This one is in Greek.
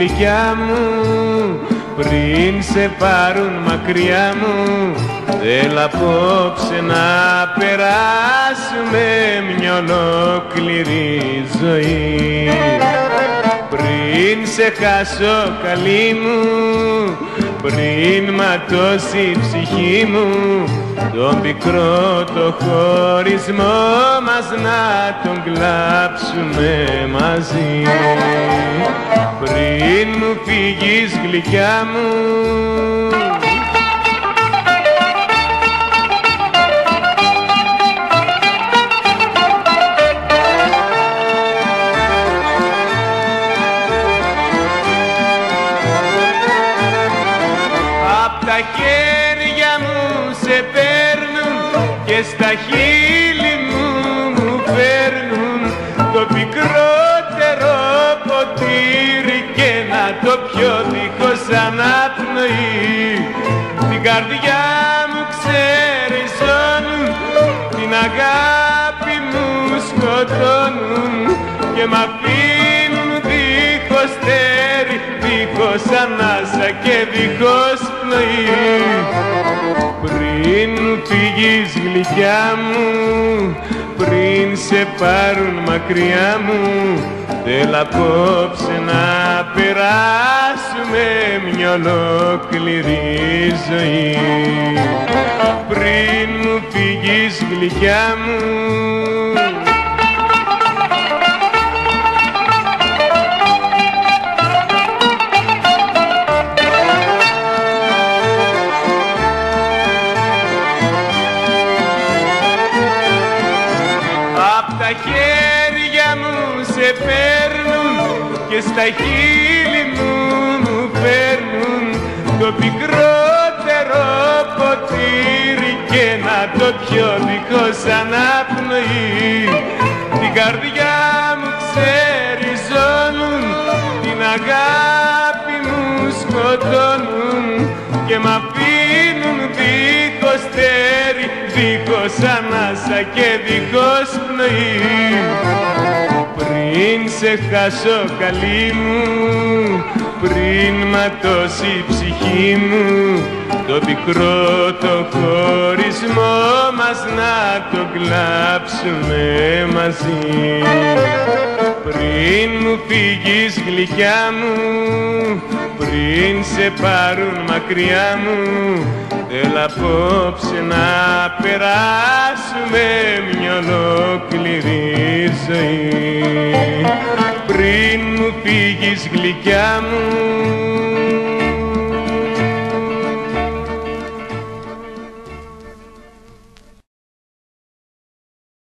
γλυκιά μου, πριν σε πάρουν μακριά μου, θέλω απόψε να περάσουμε μια ολόκληρη ζωή. Πριν σε χάσω καλή μου, πριν ματώσει η ψυχή μου, τον πικρό το χωρισμό μας να τον κλάψουμε μαζί. Πριν μου φύγεις γλυκιά μου, απ' τα χέρια μου σε παίρνουν και στα χείλη μου φέρνουν το πικρότερο ποτήρι και να το πιω δίχως αναπνοή. Την καρδιά μου ξεριζώνουν, την αγάπη μου σκοτώνουν και μ' αφήνουν δίχως στέρι, δίχως ανάσα και δίχως πνοή. Πριν μου φύγεις γλυκιά μου, πριν σε πάρουν μακριά μου, θέλω απόψε να περάσουμε μια ολόκληρη ζωή. Πριν μου φύγεις γλυκιά μου, απ' τα χέρια μου σε παίρνουν και στα χείλη μου φέρνουν το πικρότερο ποτήρι και να το πιω δίχως αναπνοή. Την καρδιά μου ξεριζώνουν, την αγάπη μου σκοτώνουν και μ' αφήνουν δίχως στέρι, δίχως ανάσα και δίχως πνοή. Πριν σε χάσω καλή μου, πριν ματώσει η ψυχή μου, το πικρό το χωρισμό μας να το κλάψουμε μαζί. Πριν μου φύγεις γλυκιά μου, πριν σε πάρουν μακριά μου, θέλω απόψε να περάσουμε μια ολόκληρη ζωή. Πριν μου φύγεις γλυκιά μου,